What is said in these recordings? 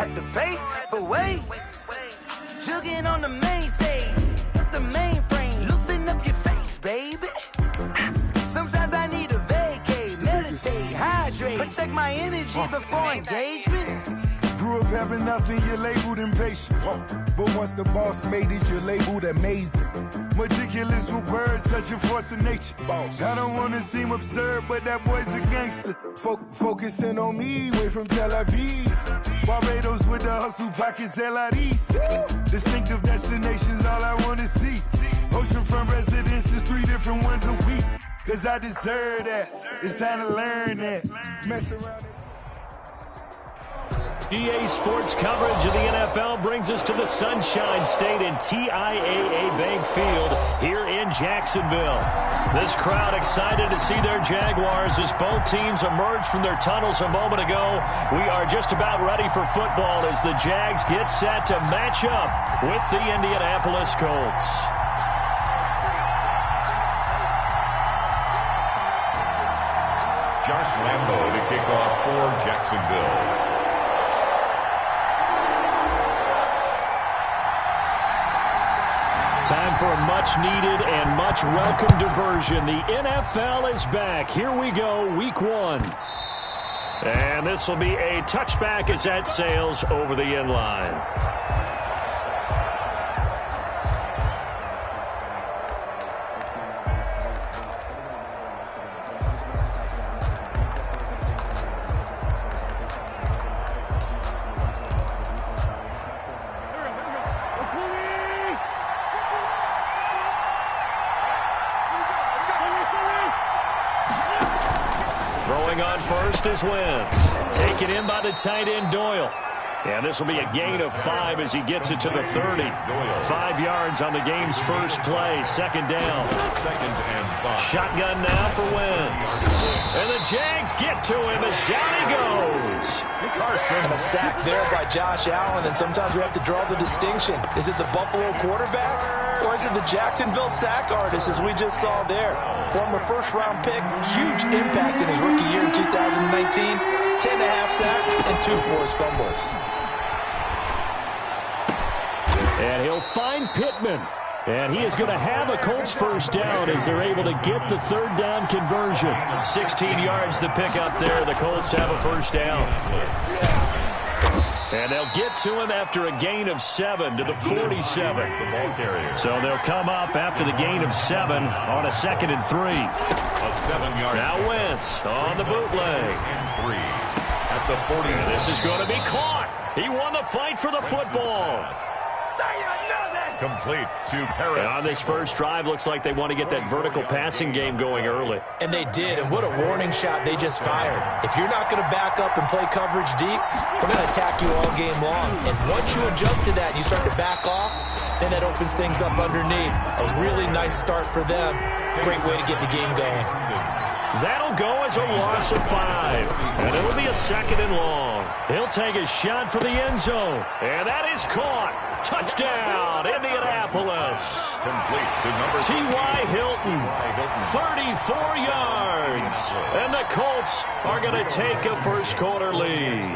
Had to pay, but wait. Jugging on the main stage. The mainframe. Loosen up your face, baby. Sometimes I need a vacate. Meditate, hydrate. Protect my energy before engagement. Grew up having nothing, you're labeled impatient. But once the boss made it, you're labeled amazing. Meticulous with words, such a force of nature. I don't wanna seem absurd, but that boy's a gangster. Focusing on me, way from Tel Aviv. Barbados with the hustle pockets, LIDs. Distinctive destinations, all I wanna see. Oceanfront residences, 3 different ones a week. Cause I deserve that, it's time to learn that. Mess around. EA Sports coverage of the NFL brings us to the Sunshine State and TIAA Bank Field here in Jacksonville. This crowd excited to see their Jaguars as both teams emerged from their tunnels a moment ago. We are just about ready for football as the Jags get set to match up with the Indianapolis Colts. Josh Lambo to kick off for Jacksonville. Time for a much-needed and much-welcome diversion. The NFL is back. Here we go, Week 1. And this will be a touchback as that sails over the end line. First is Wentz. Taken in by the tight end Doyle. And this will be a gain of 5 as he gets it to the 30. 5 yards on the game's first play. Second down. Second and 5. Shotgun now for Wentz. And the Jags get to him as down he goes. And a sack there by Josh Allen, and sometimes we have to draw the distinction. Is it the Buffalo quarterback, or is it the Jacksonville sack artist, as we just saw there? Former first-round pick, huge impact in his rookie year in 2019. 10.5 sacks and 2 forced fumbles. And he'll find Pittman. And he is going to have a Colts first down as they're able to get the third down conversion. 16 yards the pickup there. The Colts have a first down. And they'll get to him after a gain of 7 to the 47. So they'll come up after the gain of 7 on a 2nd and 3. A 7-yard. Now Wentz on the bootleg. And 3 at the 40. This is going to be caught. He won the fight for the football. Complete to Paris. And on this first drive, looks like they want to get that vertical passing game going early. And they did, and what a warning shot they just fired. If you're not going to back up and play coverage deep, we're going to attack you all game long. And once you adjust to that and you start to back off, then that opens things up underneath. A really nice start for them. Great way to get the game going. That'll go as a loss of 5. And it'll be a 2nd and long. He'll take a shot for the end zone. And that is caught. Touchdown, Indianapolis. Complete to number T.Y. Hilton, 34 yards. And the Colts are going to take a first quarter lead.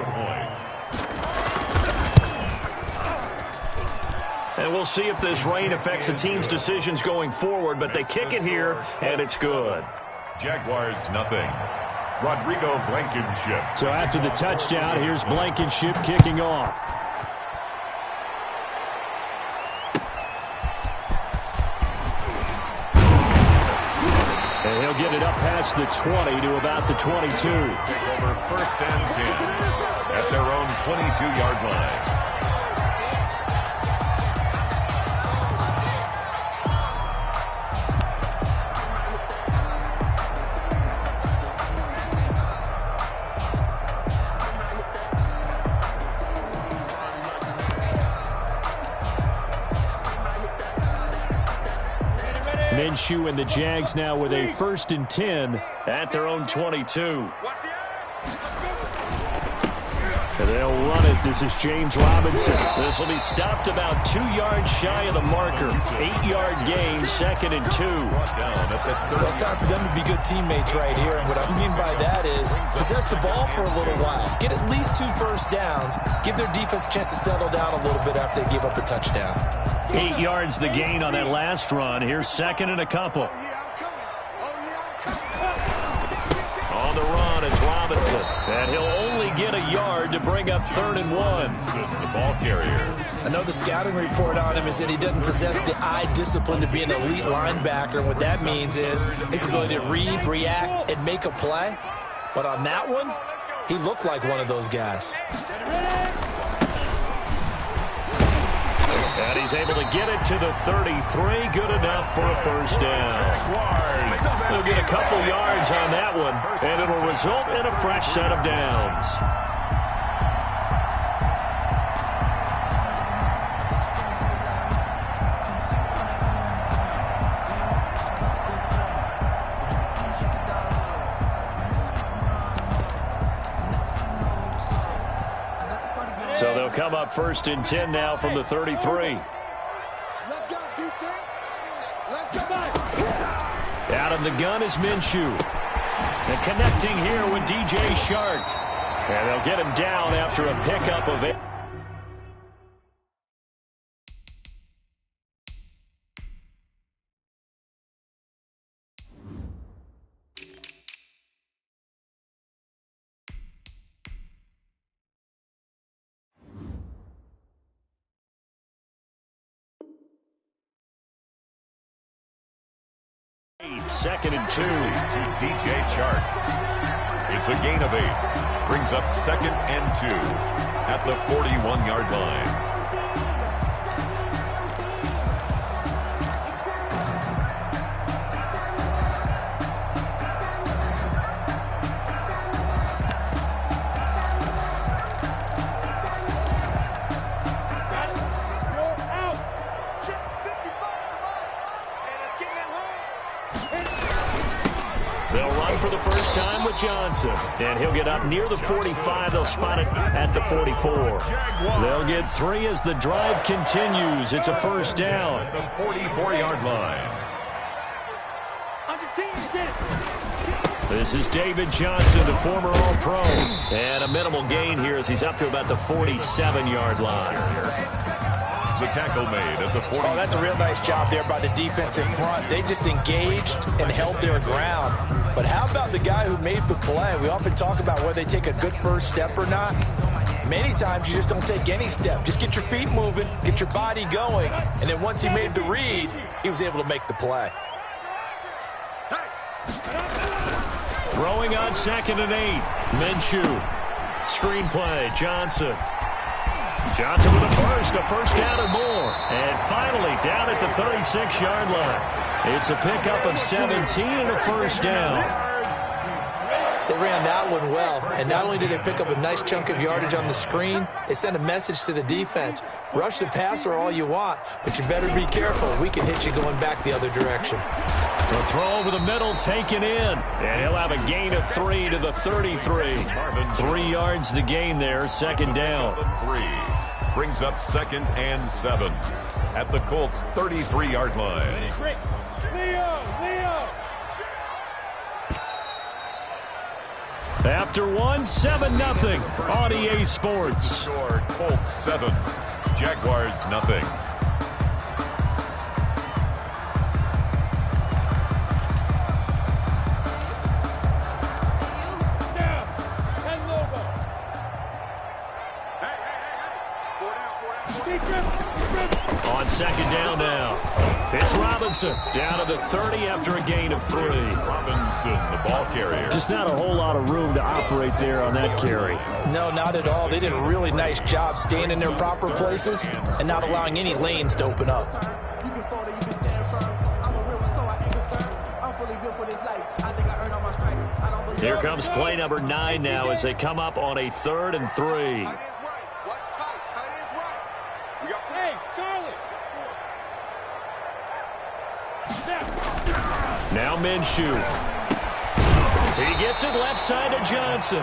And we'll see if this rain affects the team's decisions going forward, but they kick it here, and it's good. Jaguars, nothing. Rodrigo Blankenship. So after the touchdown, here's Blankenship kicking off. And he'll get it up past the 20 to about the 22. Take over 1st and 10 at their own 22-yard line. Minshew and the Jags now with a 1st and 10 at their own 22. And they'll run it. This is James Robinson. This will be stopped about 2 yards shy of the marker. 8-yard gain, 2nd and 2. Well, it's time for them to be good teammates right here. And what I mean by that is possess the ball for a little while. Get at least 2 first downs. Give their defense a chance to settle down a little bit after they give up a touchdown. 8 yards the gain on that last run. Here's 2nd and a couple. On the run, it's Robinson. And he'll only get a yard to bring up 3rd and 1. The ball carrier. I know the scouting report on him is that he doesn't possess the eye discipline to be an elite linebacker. And what that means is his ability to read, react, and make a play. But on that one, he looked like one of those guys. And he's able to get it to the 33. Good enough for a first down. They'll get a couple yards on that one, and it'll result in a fresh set of downs. So they'll come up 1st and 10 now from the 33. Let's go, defense. Let's go. Out of the gun is Minshew. And connecting here with DJ Shark. And they'll get him down after a pickup of it. Second and 2. DJ Chark. It's a gain of 8. Brings up 2nd and 2 at the 41-yard line. They'll run for the first time with Johnson. And he'll get up near the 45. They'll spot it at the 44. They'll get 3 as the drive continues. It's a first down. At the 44-yard line. This is David Johnson, the former All-Pro. And a minimal gain here as he's up to about the 47-yard line. The tackle made at the 40. Oh, that's a real nice job there by the defense in front. They just engaged and held their ground. But how about the guy who made the play? We often talk about whether they take a good first step or not. Many times you just don't take any step. Just get your feet moving, get your body going, and then once he made the read, he was able to make the play. Throwing on 2nd and 8. Minshew. Screen play, Johnson. Johnson with a first down and more. And finally down at the 36-yard line. It's a pickup of 17 and a first down. They ran that one well, and not only did they pick up a nice chunk of yardage on the screen, they sent a message to the defense. Rush the passer all you want, but you better be careful. We can hit you going back the other direction. The throw over the middle taken in, and he'll have a gain of 3 to the 33. 3 yards the gain there, 2nd down. 3 brings up 2nd and 7 at the Colts' 33-yard line. Leo. After 1, 7-0 on EA Sports. Score, Colts 7, Jaguars nothing. On 2nd down now. It's Robinson down to the 30 after a gain of 3. Robinson, the ball carrier. Just not a whole lot of room to operate there on that carry. No, not at all. They did a really nice job staying in their proper places and not allowing any lanes to open up. Here comes play number 9 now as they come up on a 3rd and 3. Now Minshew. He gets it left side to Johnson.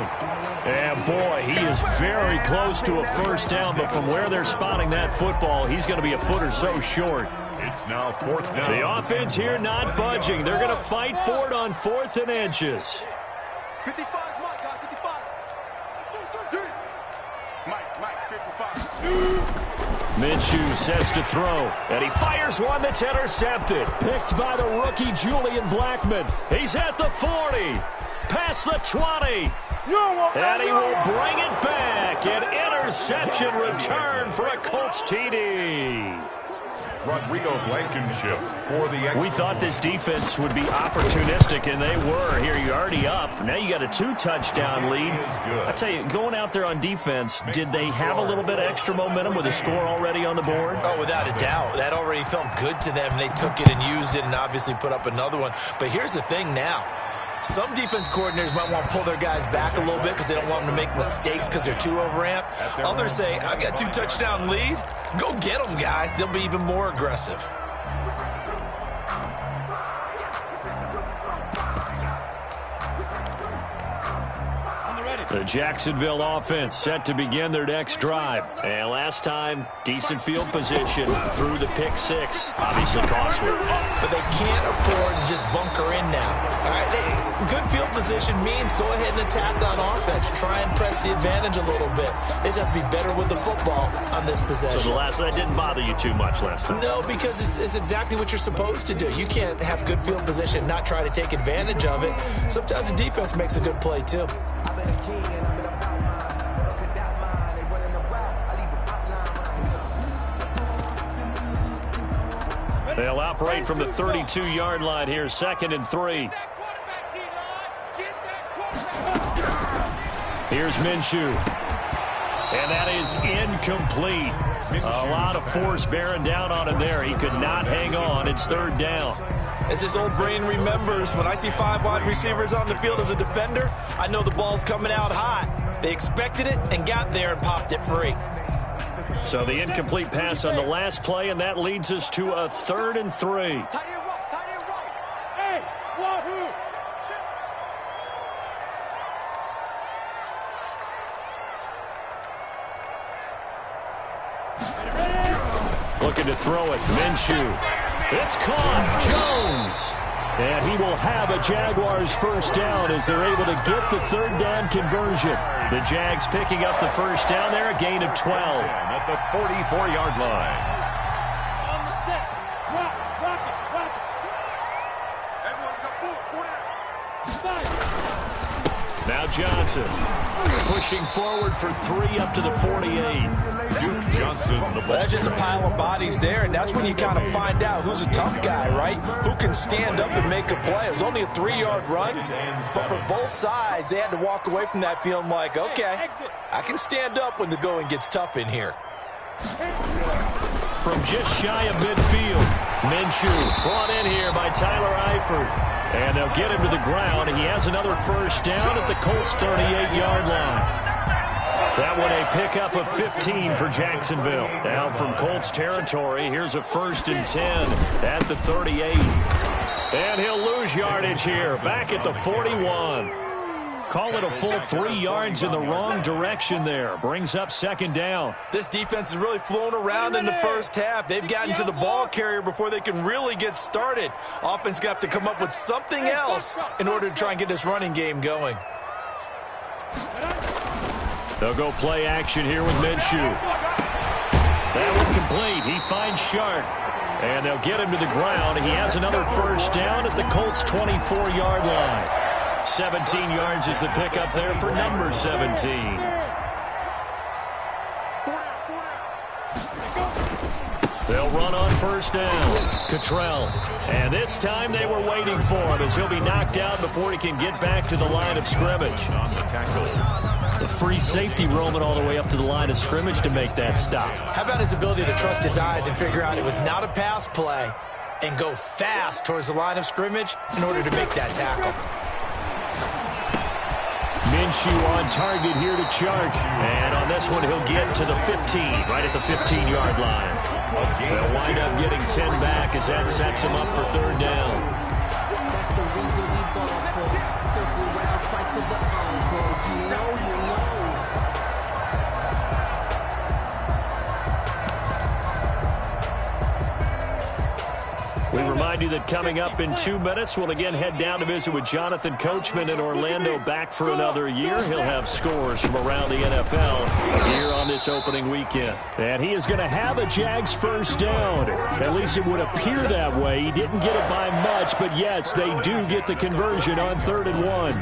And, boy, he is very close to a first down, but from where they're spotting that football, he's going to be a foot or so short. It's now 4th down. The offense here not budging. They're going to fight for it on 4th and inches. 55, Mike, guys, 55. Mike, 55. Minshew sets to throw, and he fires one that's intercepted. Picked by the rookie Julian Blackmon. He's at the 40, past the 20, and he will bring it back. An interception return for a Colts TD. Rodrigo Blankenship for the extra. We thought this defense would be opportunistic, and they were. Here, you're already up. Now you got a 2-touchdown lead. I tell you, going out there on defense, did they have a little bit of extra momentum with a score already on the board? Oh, without a doubt. That already felt good to them. They took it and used it and obviously put up another one. But here's the thing now. Some defense coordinators might want to pull their guys back a little bit because they don't want them to make mistakes because they're too overamped. Others say, I've got 2-touchdown lead. Go get them, guys. They'll be even more aggressive. The Jacksonville offense set to begin their next drive. And last time, decent field position through the pick 6. Obviously costly. But they can't afford to just bunker in now. All right, good field position means go ahead and attack on offense. Try and press the advantage a little bit. They just have to be better with the football on this possession. So that didn't bother you too much last time? No, because it's exactly what you're supposed to do. You can't have good field position and not try to take advantage of it. Sometimes the defense makes a good play, too. They'll operate from the 32-yard line here, 2nd and 3. Here's Minshew. And that is incomplete. A lot of force bearing down on him there. He could not hang on. It's 3rd down. As his old brain remembers, when I see 5 wide receivers on the field as a defender, I know the ball's coming out hot. They expected it and got there and popped it free. So the incomplete pass on the last play, and that leads us to a 3rd and 3. Tight end right. Hey, wahoo! Looking to throw it. Minshew. It's caught. Jones. And he will have a Jaguars first down as they're able to get the 3rd down conversion. The Jags picking up the first down there, a gain of 12. At the 44-yard line. On the set. Rock it. Everyone go forward. Now Johnson pushing forward for 3 up to the 48. Duke Johnson, the ball. That's just a pile of bodies there, and that's when you kind of find out who's a tough guy, right? Who can stand up and make a play. It was only a 3-yard run, but for both sides, they had to walk away from that feeling like, okay, I can stand up when the going gets tough in here. From just shy of midfield, Minshew brought in here by Tyler Eifert. And they'll get him to the ground. He has another first down at the Colts' 38-yard line. That one a pickup of 15 for Jacksonville. Now from Colts territory, here's a 1st and 10 at the 38. And he'll lose yardage here, back at the 41. Call it a full 3 yards in the wrong direction there. Brings up 2nd down. This defense is really flown around in the first half. They've gotten to the ball carrier before they can really get started. Offense going to have to come up with something else in order to try and get this running game going. They'll go play action here with Minshew. That one complete. He finds Sharp. And they'll get him to the ground. He has another first down at the Colts' 24-yard line. 17 yards is the pickup there for number 17. They'll run on first down. Cottrell. And this time they were waiting for him as he'll be knocked out before he can get back to the line of scrimmage. On the tackle. The free safety roaming all the way up to the line of scrimmage to make that stop. How about his ability to trust his eyes and figure out it was not a pass play and go fast towards the line of scrimmage in order to make that tackle. Minshew on target here to Chark. And on this one, he'll get to the 15, right at the 15-yard line. They'll wind up getting 10 back as that sets him up for 3rd down. remind you that coming up in 2 minutes, we'll again head down to visit with Jonathan Coachman in Orlando, back for another year. He'll have scores from around the NFL here on this opening weekend. And he is going to have a Jags first down. At least it would appear that way. He didn't get it by much, but yes, they do get the conversion on 3rd and 1.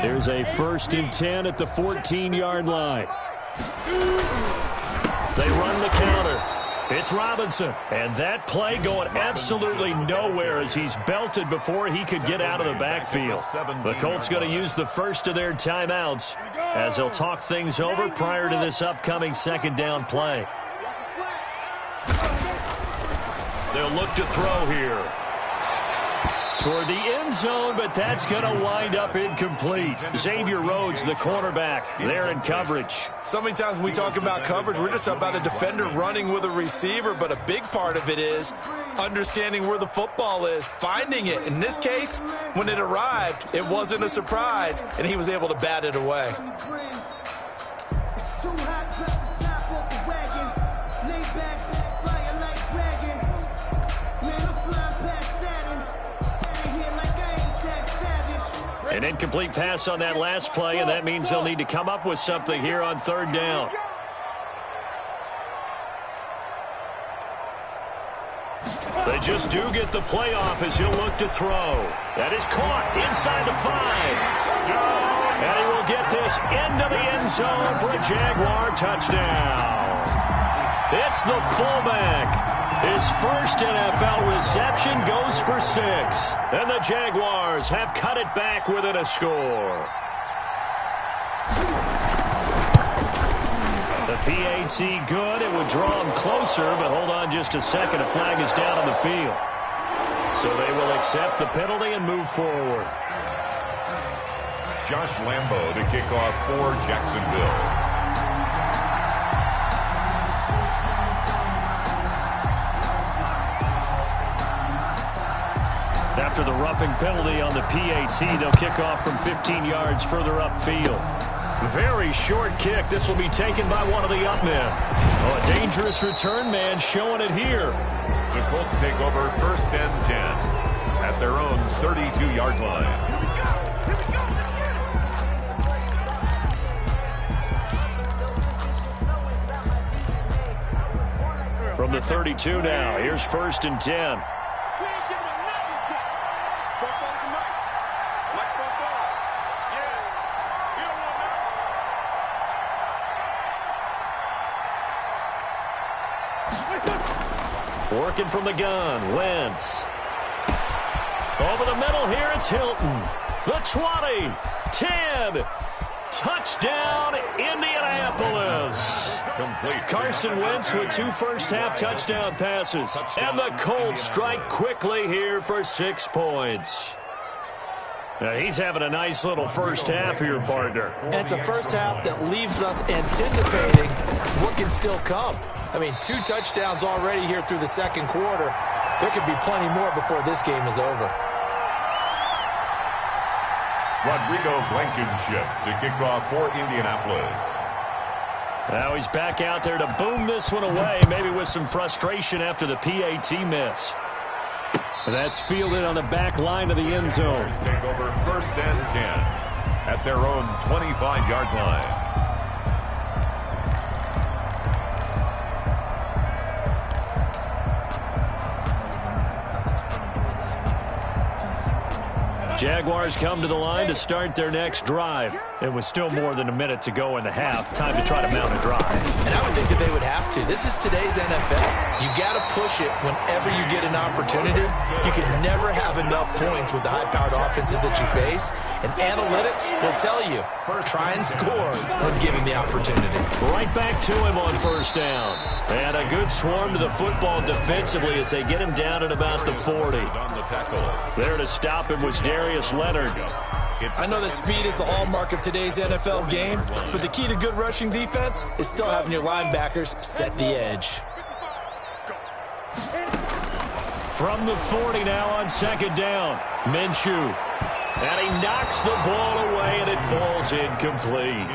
There's a 1st and 10 at the 14-yard line. They run the counter. It's Robinson. And that play going absolutely nowhere as he's belted before he could get out of the backfield. The Colts going to use the first of their timeouts as they'll talk things over prior to this upcoming 2nd down play. They'll look to throw here toward the end zone, but that's going to wind up incomplete. Xavier Rhodes, the cornerback, there in coverage. So many times when we talk about coverage, we're just about a defender running with a receiver, but a big part of it is understanding where the football is, finding it. In this case, when it arrived, it wasn't a surprise, and he was able to bat it away. An incomplete pass on that last play, and that means they'll need to come up with something here on 3rd down. They just do get the play off as he'll look to throw. That is caught inside the 5. And he will get this into the end zone for a Jaguar touchdown. It's the fullback. His first NFL reception goes for 6. And the Jaguars have cut it back within a score. The PAT good. It would draw him closer, but hold on just a second. A flag is down on the field. So they will accept the penalty and move forward. Josh Lambo to kick off for Jacksonville. After the roughing penalty on the PAT, they'll kick off from 15 yards further upfield. Very short kick. This will be taken by one of the up men. Oh, a dangerous return man showing it here. The Colts take over 1st and 10 at their own 32-yard line. From the 32 now, here's 1st and 10. Working from the gun, Wentz. Over the middle here, it's Hilton. The 20, 10, touchdown, Indianapolis. Complete. Carson Wentz with 2 first-half touchdown passes. And the Colts strike quickly here for 6 points. Now, he's having a nice little first half here, partner. And it's a first half that leaves us anticipating what can still come. I mean, 2 touchdowns already here through the 2nd quarter. There could be plenty more before this game is over. Rodrigo Blankenship to kick off for Indianapolis. Now he's back out there to boom this one away, maybe with some frustration after the PAT miss. That's fielded on the back line of the end zone. Take over 1st and 10 at their own 25-yard line. Jaguars come to the line to start their next drive. It was still more than a minute to go in the half. Time to try to mount a drive. And I would think that they would have to. This is today's NFL. You got to push it whenever you get an opportunity. You can never have enough points with the high-powered offenses that you face. And analytics will tell you, try and score when given the opportunity. Right back to him on 1st down. And a good swarm to the football defensively as they get him down at about the 40. There to stop him was Darius Leonard. I know that speed is the hallmark of today's NFL game, but the key to good rushing defense is still having your linebackers set the edge. From the 40 now on 2nd down, Minshew. And he knocks the ball away, and it falls incomplete.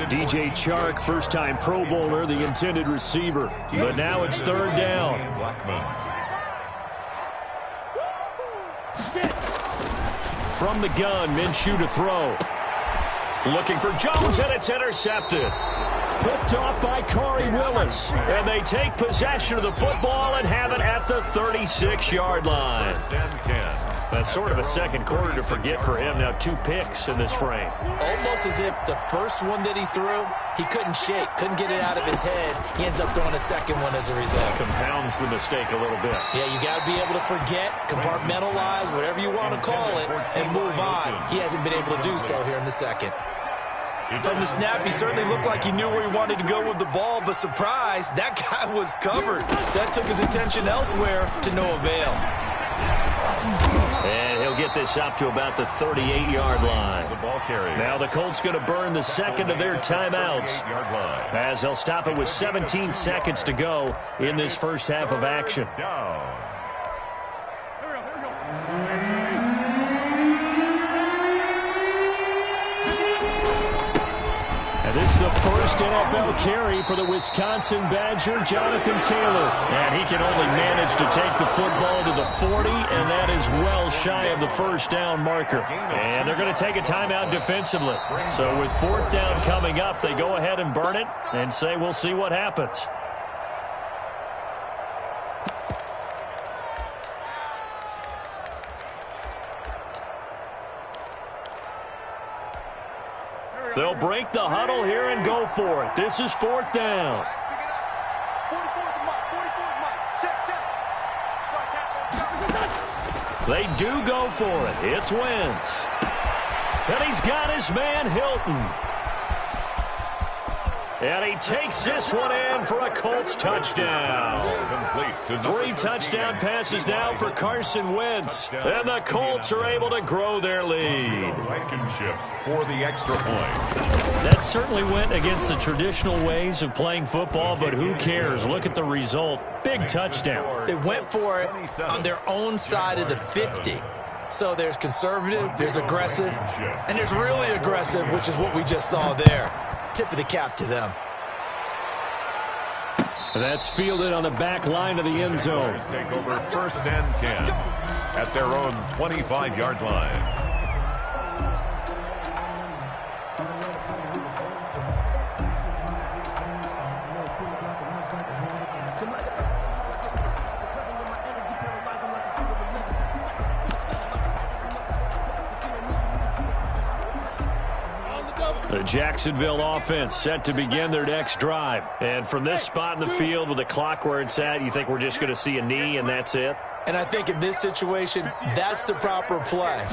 DJ Chark, first-time Pro Bowler, the intended receiver. But now it's third down. From the gun, Minshew to throw. Looking for Jones, and it's intercepted. Picked off by Corey Willis. And they take possession of the football and have it at the 36-yard line. That's sort of a second quarter to forget for him. Now 2 picks in this frame. Almost as if the first one that he threw, he couldn't shake, couldn't get it out of his head. He ends up throwing a second one as a result. That compounds the mistake a little bit. Yeah, you got to be able to forget, compartmentalize, whatever you want to call it, and move on. He hasn't been able to do so here in the second. From the snap, he certainly looked like he knew where he wanted to go with the ball, but surprise, that guy was covered. So that took his attention elsewhere to no avail. And he'll get this up to about the 38-yard line. Now the Colts going to burn the second of their timeouts, as they'll stop it with 17 seconds to go in this first half of action. This is the first NFL carry for the Wisconsin Badger, Jonathan Taylor. And he can only manage to take the football to the 40, and that is well shy of the first down marker. And they're going to take a timeout defensively. So with fourth down coming up, they go ahead and burn it and say we'll see what happens. They'll break the huddle here and go for it. This is fourth down. They do go for it. It's Wentz. And he's got his man Hilton. And he takes this one in for a Colts touchdown. 3 touchdown passes now for Carson Wentz. And the Colts are able to grow their lead. For the extra point. That certainly went against the traditional ways of playing football, but who cares? Look at the result. Big touchdown. They went for it on their own side of the 50. So there's conservative, there's aggressive, and there's really aggressive, which is what we just saw there. Tip of the cap to them. That's fielded on the back line of the end zone. Take over first and 10 at their own 25-yard line. The Jacksonville offense set to begin their next drive. And from this spot in the field with the clock where it's at, you think we're just going to see a knee and that's it? And I think in this situation, that's the proper play.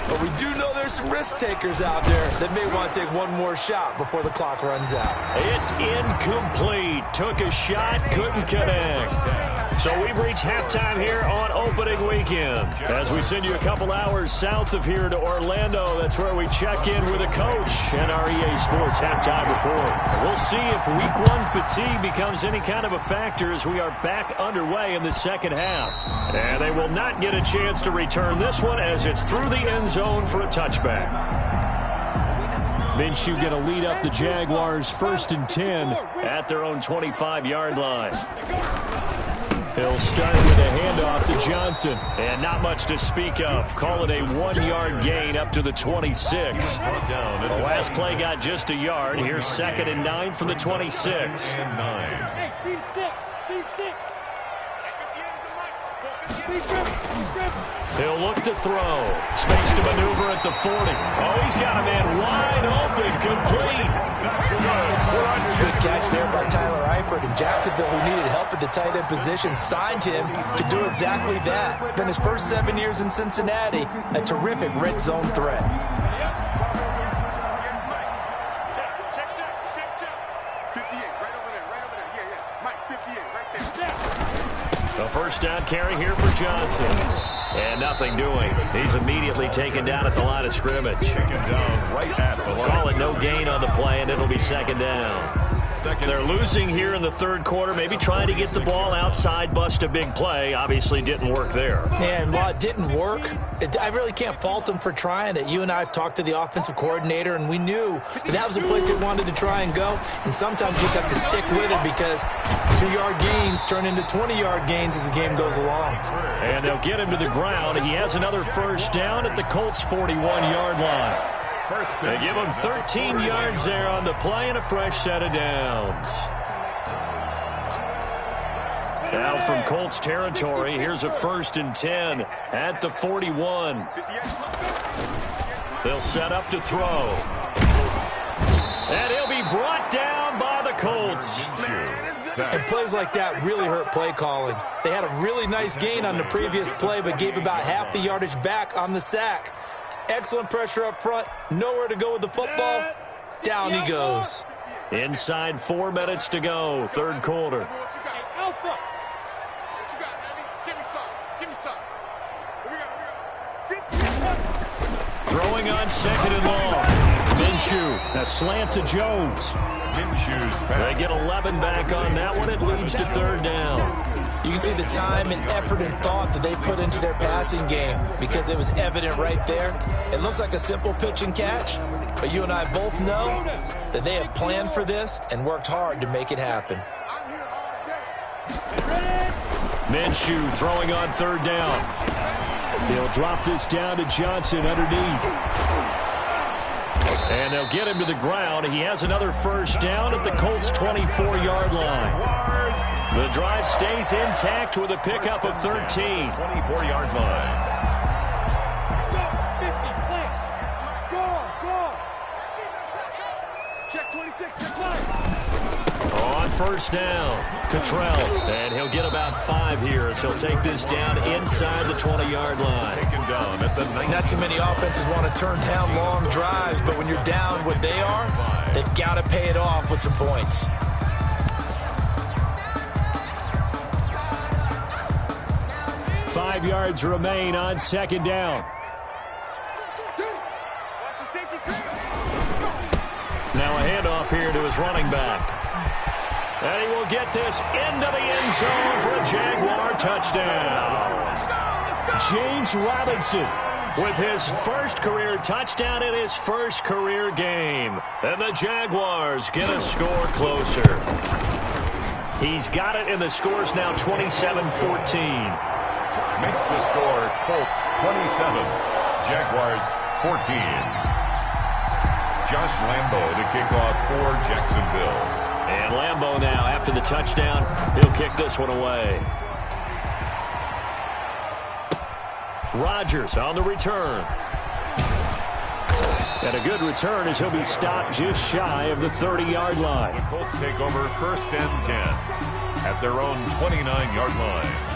But we do know there's some risk takers out there that may want to take one more shot before the clock runs out. It's incomplete. Took a shot, couldn't connect. So we've reached halftime here on opening weekend. As we send you a couple hours south of here to Orlando, that's where we check in with a coach and our EA Sports halftime report. We'll see if week 1 fatigue becomes any kind of a factor as we are back underway in the second half. And they will not get a chance to return this one as it's through the end zone for a touchback. Minshew going to lead up the Jaguars 1st and 10 at their own 25-yard line. He'll start with a handoff to Johnson. And not much to speak of. Call it a 1-yard gain up to the 26. The last play got just a yard. Here's 2nd and 9 from the 26. Hey, Steve 6. He'll look to throw. Space to maneuver at the 40. Oh, he's got a man wide open, complete. Good catch there by Tyler Eifert. And Jacksonville, who needed help at the tight end position, signed him to do exactly that. Spent his first 7 years in Cincinnati, a terrific red zone threat. The first down carry here for Johnson. And nothing doing. He's immediately taken down at the line of scrimmage. Taken down right at the line. Call it no gain on the play, and it'll be 2nd down. second. They're losing here in the third quarter, maybe trying to get the ball outside, bust a big play. Obviously didn't work there. And while it didn't work, I really can't fault them for trying it. You and I have talked to the offensive coordinator, and we knew that was the place they wanted to try and go. And sometimes you just have to stick with it because 2-yard gains turn into 20-yard gains as the game goes along. And they'll get him to the ground. He has another first down at the Colts' 41-yard line. They give him 13 yards there on the play and a fresh set of downs. Now from Colts territory, here's a 1st and 10 at the 41. They'll set up to throw. And he'll be brought down by the Colts. And plays like that really hurt play calling. They had a really nice gain on the previous play, but gave about half the yardage back on the sack. Excellent pressure up front. Nowhere to go with the football. Down he goes. Inside 4 minutes to go. Third quarter. Throwing on 2nd and long. Minshew, a slant to Jones. They get 11 back on that one. It leads to 3rd down. You can see the time and effort and thought that they put into their passing game because it was evident right there. It looks like a simple pitch and catch, but you and I both know that they have planned for this and worked hard to make it happen. Minshew throwing on 3rd down. He'll drop this down to Johnson underneath. And they'll get him to the ground. He has another first down at the Colts' 24-yard line. The drive stays intact with a pickup of 13. 24-yard line. Check 26, check 5. On first down, Cottrell. And he'll get about 5 here as he'll take this down inside the 20-yard line. Taken down at the 19. Not too many offenses want to turn down long drives, but when you're down what they are, they've got to pay it off with some points. Five yards remain on 2nd down. Now a handoff here to his running back. And he will get this into the end zone for a Jaguar touchdown. James Robinson with his first career touchdown in his first career game. And the Jaguars get a score closer. He's got it, and the score's now 27-14. Makes the score Colts 27, Jaguars 14. Josh Lambo to kick off for Jacksonville. And Lambo now, after the touchdown, he'll kick this one away. Rodgers on the return. And a good return as he'll be stopped just shy of the 30-yard line. The Colts take over 1st and 10 at their own 29-yard line.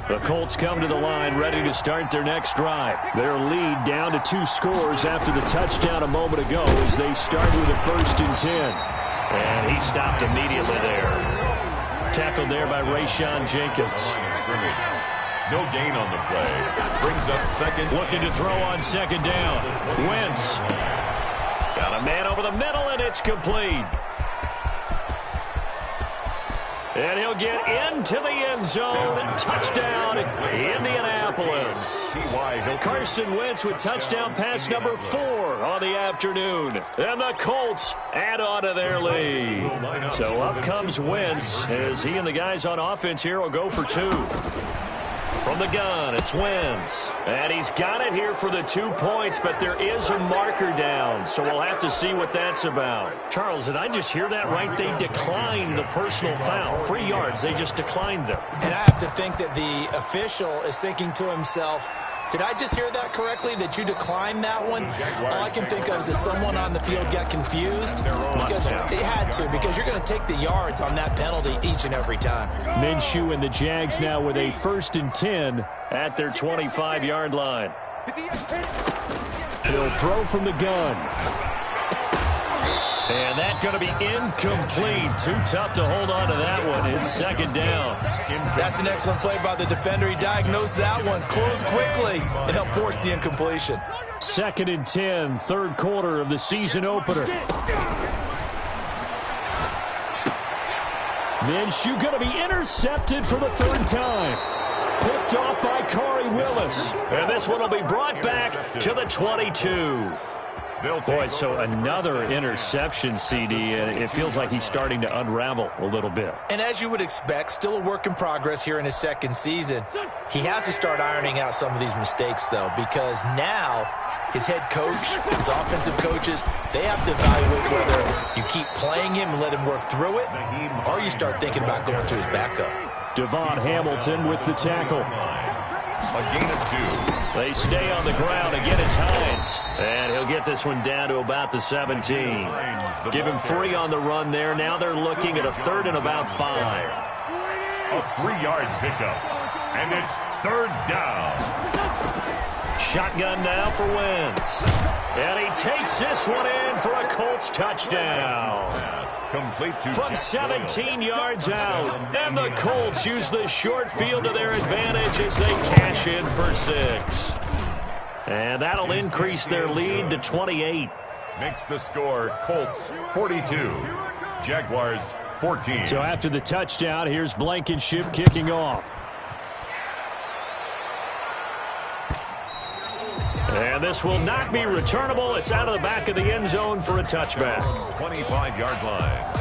The Colts come to the line ready to start their next drive. Their lead down to 2 scores after the touchdown a moment ago as they start with a 1st and 10. And he stopped immediately there. Tackled there by Rayshon Jenkins. No gain on the play. Brings up 2nd. Looking to throw on 2nd down. Wentz. Got a man over the middle, and it's complete. And he'll get into the end zone. Touchdown, Indianapolis. Carson Wentz with touchdown pass number 4 on the afternoon. And the Colts add on to their lead. So up comes Wentz as he and the guys on offense here will go for 2. From the gun, it's Wentz. And he's got it here for the 2 points, but there is a marker down, so we'll have to see what that's about. Charles, did I just hear that right? They declined the personal foul. 3 yards, they just declined them. And I have to think that the official is thinking to himself, did I just hear that correctly, that you declined that one? All I can think of is that someone on the field got confused. Because they had to, because you're going to take the yards on that penalty each and every time. Minshew and the Jags now with a 1st and 10 at their 25-yard line. He'll throw from the gun. And that's going to be incomplete. Too tough to hold on to that one. It's 2nd down. That's an excellent play by the defender. He diagnosed that one, closed quickly, and helped force the incompletion. 2nd and 10, third quarter of the season opener. Minshew going to be intercepted for the 3rd time. Picked off by Corey Willis. And this one will be brought back to the 22. Boy, so another interception, CD, and it feels like he's starting to unravel a little bit. And as you would expect, still a work in progress here in his 2nd season. He has to start ironing out some of these mistakes, though, because now his head coach, his offensive coaches, they have to evaluate whether you keep playing him and let him work through it, or you start thinking about going to his backup. Devon Hamilton with the tackle. A gain of 2. They stay on the ground. Again, it's Hines. And he'll get this one down to about the 17. Give him 3 on the run there. Now they're looking at a 3rd and about 5. A 3-yard pickup. And it's 3rd down. Shotgun now for Wentz. And he takes this one in for a Colts touchdown. Complete to from 17 yards out. And the Colts use the short field to their advantage as they cash in for 6. And that'll increase their lead to 28. Makes the score Colts 42. Jaguars 14. So after the touchdown, here's Blankenship kicking off. And this will not be returnable. It's out of the back of the end zone for a touchback. 25-yard line.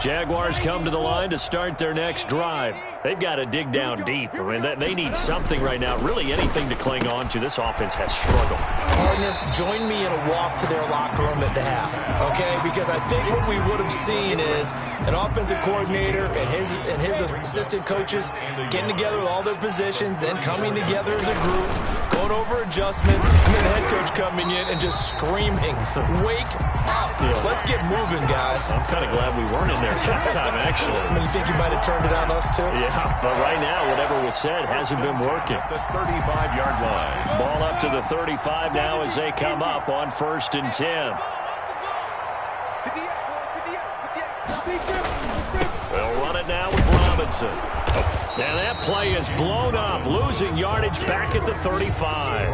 Jaguars come to the line to start their next drive. They've got to dig down deep. I mean, they need something right now, really anything to cling on to. This offense has struggled. Partner, join me in a walk to their locker room at the half, okay? Because I think what we would have seen is an offensive coordinator and his assistant coaches getting together with all their positions, then coming together as a group, going over adjustments, and then the head coach coming in and just screaming, "Wake up! Yeah. Let's get moving, guys." I'm kind of glad we weren't in there halftime, actually. I mean, you think you might have turned it on us, too? Yeah, but right now, whatever was said hasn't been working. The 35-yard line. Ball up to the 35 now as they come up on 1st and 10. They'll run it now with Robinson. And that play is blown up, losing yardage back at the 35.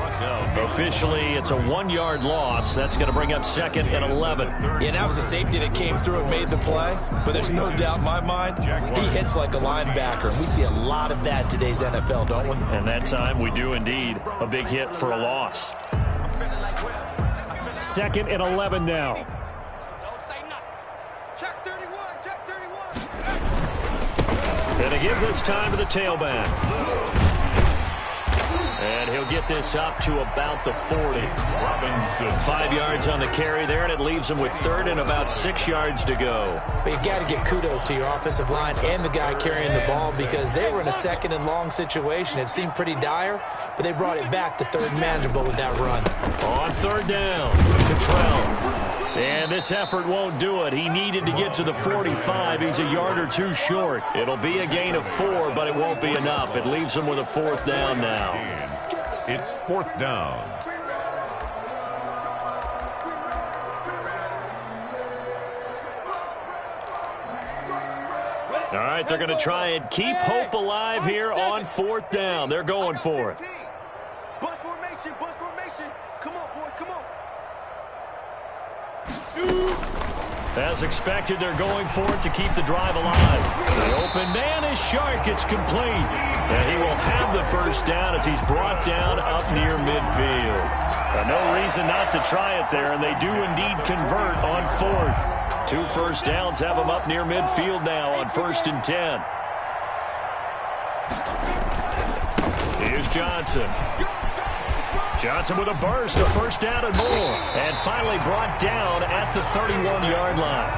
Officially, it's a 1-yard loss. That's going to bring up 2nd and 11. Yeah, that was a safety that came through and made the play. But there's no doubt in my mind, he hits like a linebacker. We see a lot of that in today's NFL, don't we? And that time, we do indeed. A big hit for a loss. 2nd and 11 now. Don't say nothing. Check 31, check 31. And to give this time to the tailback. And he'll get this up to about the 40. Robinson. 5 yards on the carry there, and it leaves him with 3rd and about 6 yards to go. But you got to give kudos to your offensive line and the guy carrying the ball because they were in a 2nd and long situation. It seemed pretty dire, but they brought it back to 3rd manageable with that run. On 3rd down, Cottrell. And this effort won't do it. He needed to get to the 45. He's a yard or 2 short. It'll be a gain of 4, but it won't be enough. It leaves him with a 4th down now. It's 4th down. All right, they're going to try and keep hope alive here on 4th down. They're going for it. Bus formation, bus formation. Come on, boys, come on. As expected, they're going for it to keep the drive alive. The open man is Shark. It's complete. And he will have the 1st down as he's brought down up near midfield. No reason not to try it there, and they do indeed convert on 4th. 2 first downs have them up near midfield now on 1st and 10. Here's Johnson. Johnson with a burst, a 1st down and more. And finally brought down at the 31-yard line.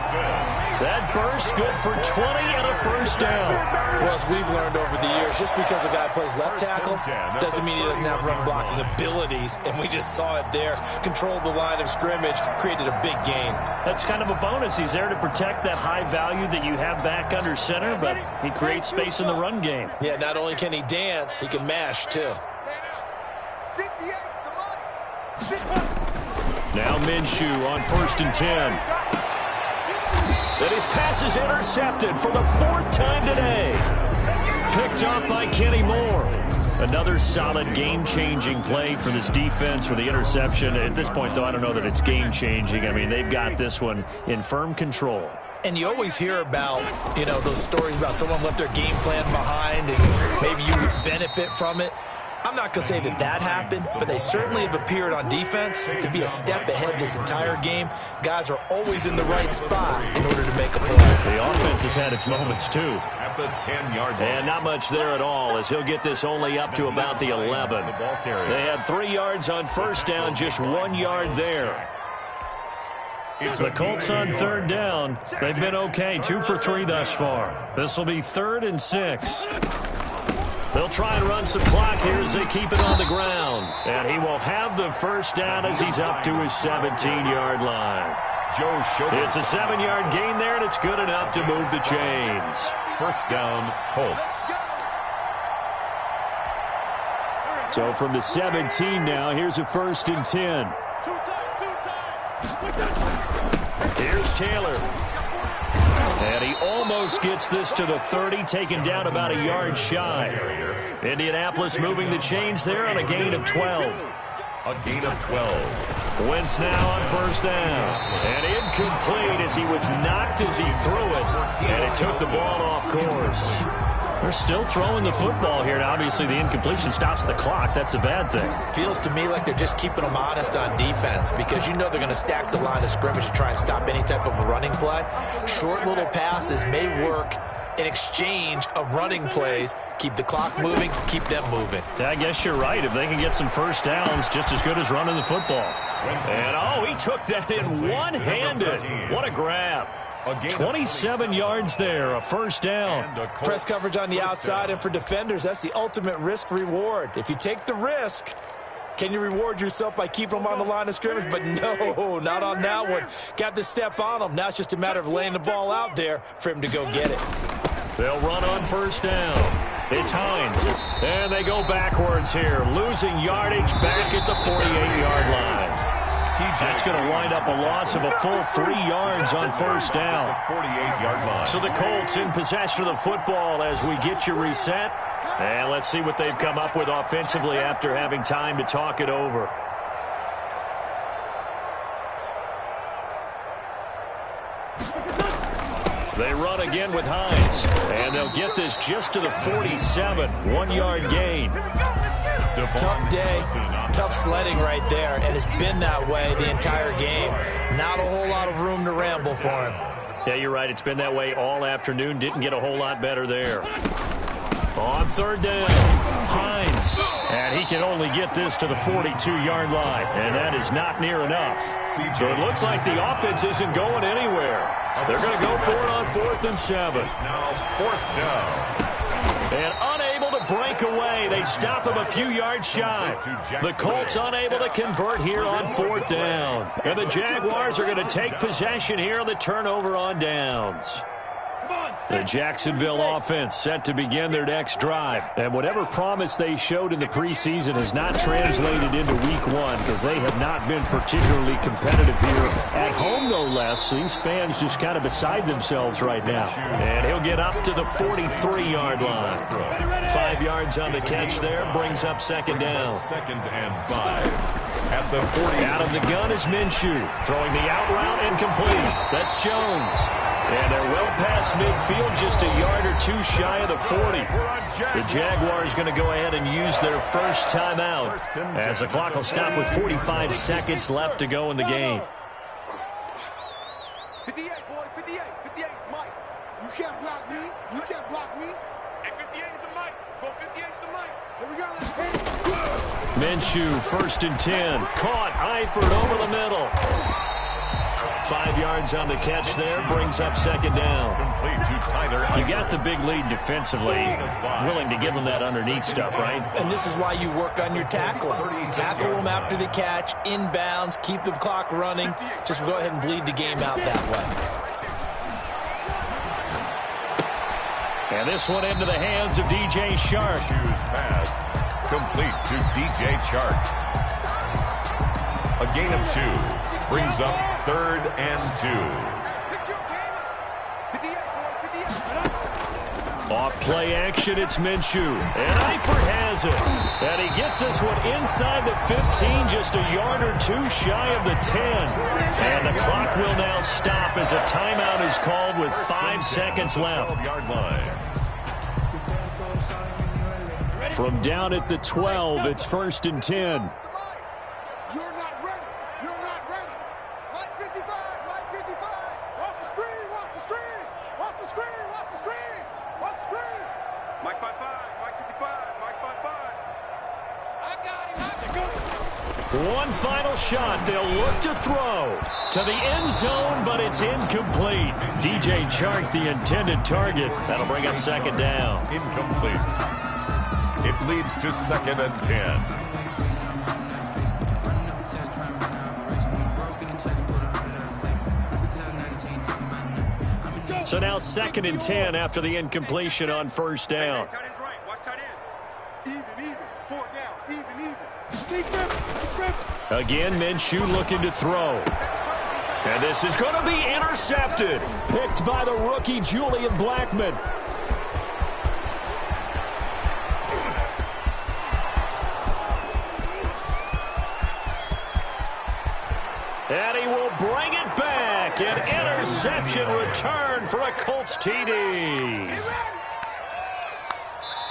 That burst good for 20 and a 1st down. Well, as we've learned over the years, just because a guy plays left tackle doesn't mean he doesn't have run blocking abilities. And we just saw it there. Controlled the line of scrimmage, created a big gain. That's kind of a bonus. He's there to protect that high value that you have back under center, but he creates space in the run game. Yeah, not only can he dance, he can mash, too. Now Minshew on 1st and 10. And his pass is intercepted for the 4th time today. picked up by Kenny Moore. Another solid game-changing play for this defense for the interception. At this point, though, I don't know that it's game-changing. I mean, they've got this one in firm control. And you always hear about, those stories about someone left their game plan behind and maybe you benefit from it. I'm not going to say that that happened, but they certainly have appeared on defense to be a step ahead this entire game. Guys are always in the right spot in order to make a play. The offense has had its moments, too. At the 10-yard line. And not much there at all, as he'll get this only up to about the 11. They had 3 yards on first down, just 1 yard there. The Colts on third down. They've been okay, 2 for 3 thus far. This will be 3rd and 6. They'll try and run some clock here as they keep it on the ground. And he will have the first down as he's up to his 17-yard line. It's a 7-yard gain there, and it's good enough to move the chains. First down, Colts. So from the 17 now, here's a 1st and 10. Here's Taylor. And he almost gets this to the 30, taken down about a yard shy. Indianapolis moving the chains there on a gain of 12. A gain of 12. Wentz now on first down. And incomplete as he was knocked as he threw it. And it took the ball off course. They're still throwing the football here. And obviously, the incompletion stops the clock. That's a bad thing. Feels to me like they're just keeping them honest on defense because they're going to stack the line of scrimmage to try and stop any type of a running play. Short little passes may work in exchange of running plays. Keep the clock moving, keep them moving. I guess you're right. If they can get some first downs, just as good as running the football. And, he took that in one-handed. What a grab. 27 yards there, a first down. Press coverage on the outside, and for defenders, that's the ultimate risk-reward. If you take the risk, can you reward yourself by keeping them on the line of scrimmage? But no, not on that one. Got to step on them. Now it's just a matter of laying the ball out there for him to go get it. They'll run on first down. It's Hines. And they go backwards here, losing yardage back at the 48-yard line. That's going to wind up a loss of a full 3 yards on first down. 48-yard line. So the Colts in possession of the football as we get you reset. And let's see what they've come up with offensively after having time to talk it over. They run again with Hines. And they'll get this just to the 47. 1 yard gain. Tough day, tough sledding right there, and it's been that way the entire game. Not a whole lot of room to ramble for him. Yeah, you're right. It's been that way all afternoon. Didn't get a whole lot better there. On third down, Hines. And he can only get this to the 42-yard line. And that is not near enough. So it looks like the offense isn't going anywhere. They're going to go for it on 4th and 7. Now 4th down. And unable to break away. They stop him a few yards shy. The Colts unable to convert here on 4th down. And the Jaguars are going to take possession here on the turnover on downs. The Jacksonville offense set to begin their next drive. And whatever promise they showed in the preseason has not translated into week 1 because they have not been particularly competitive here at home, no less. These fans just kind of beside themselves right now. And he'll get up to the 43-yard line. 5 yards on the catch there, brings up 2nd down. 2nd and 5. At the 40. Out of the gun is Minshew. Throwing the out route incomplete. That's Jones. And they're well past midfield, just a yard or two shy of the 40. The Jaguars going to go ahead and use their first timeout as the clock will stop with 45 seconds left to go in the game. 58, boys, 58. 58 is Mike. You can't block me. You can't block me. Hey, 58 is the Mike. Go 58 is the Mike. Here we go. Minshew, 1st and 10. Caught. Eifert over the middle. 5 yards on the catch there, brings up 2nd down. Complete to Tyler. You got the big lead defensively, willing to give them that underneath stuff, right? And this is why you work on your tackling. Tackle them after the catch, inbounds, keep the clock running. Just go ahead and bleed the game out that way. And this one into the hands of DJ Chark. Pass complete to DJ Chark. A gain of 2. Brings up 3rd and 2. Off play action, it's Minshew. And Eifert has it. And he gets this one inside the 15, just a yard or two shy of the 10. And the clock will now stop as a timeout is called with 5 seconds left. From down at the 12, it's 1st and 10. You're not ready. You're not ready. Mike 55. Mike 55. Watch the screen. Watch the screen. Watch the screen. Watch the screen. Watch the screen. Mike 55. Mike 55. Mike 55. I got him. One final shot. They'll look to throw to the end zone, but it's incomplete. DJ Chark, the intended target. That'll bring up 2nd down. Incomplete. It leads to 2nd and 10. So now 2nd and 10 after the incompletion on 1st down. Tight end's right. Watch tight end. Even. 4 down. Even. Defense. Again, Minshew looking to throw. And this is going to be intercepted. Picked by the rookie Julian Blackmon. And he will bring it back. An interception return for a Colts TD.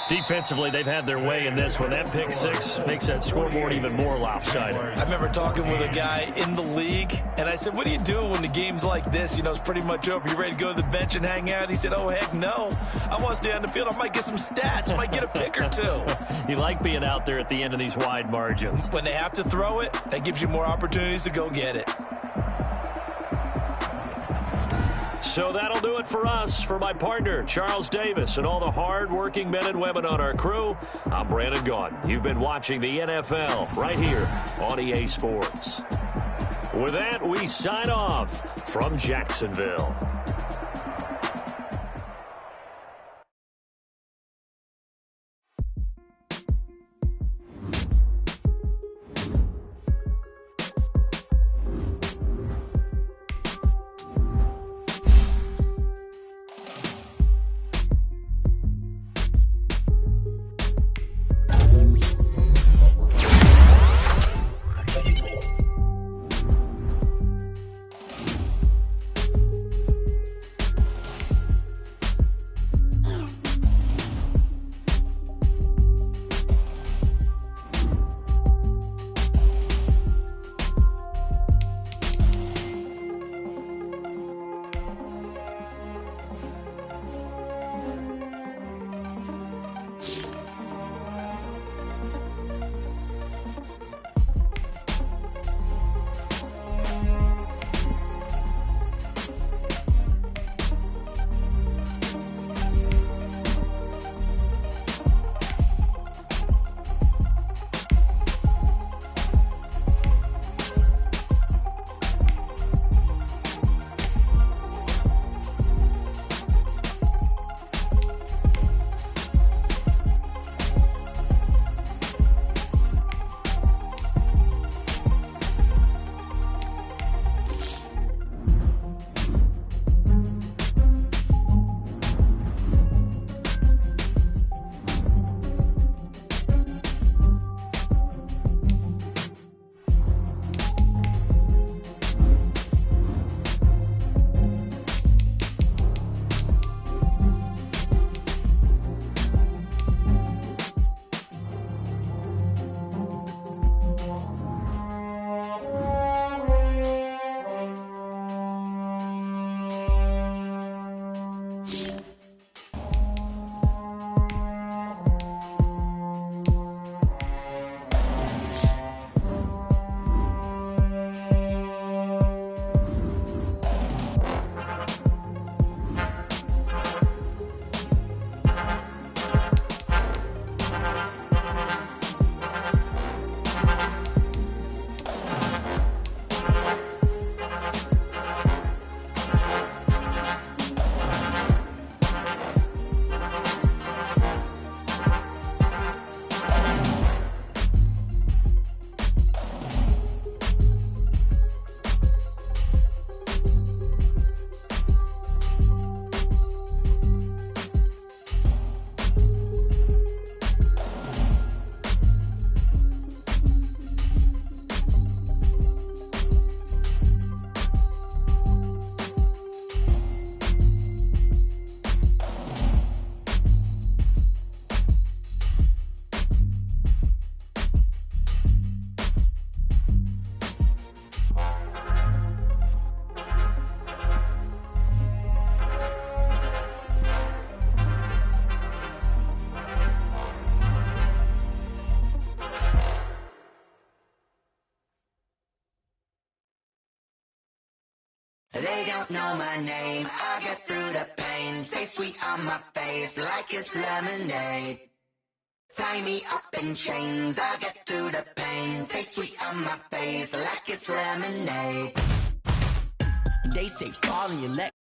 Defensively, they've had their way in this one. That pick 6 makes that scoreboard even more lopsided. I remember talking with a guy in the league, and I said, what do you do when the game's like this? You know, it's pretty much over. You ready to go to the bench and hang out? He said, oh, heck no. I want to stay on the field. I might get some stats. I might get a pick or two. You like being out there at the end of these wide margins. When they have to throw it, that gives you more opportunities to go get it. So that'll do it for us. For my partner, Charles Davis, and all the hard-working men and women on our crew, I'm Brandon Gaudin. You've been watching the NFL right here on EA Sports. With that, we sign off from Jacksonville. They don't know my name, I get through the pain. Taste sweet on my face like it's lemonade. Tie me up in chains, I get through the pain. Taste sweet on my face like it's lemonade. They say fall and you let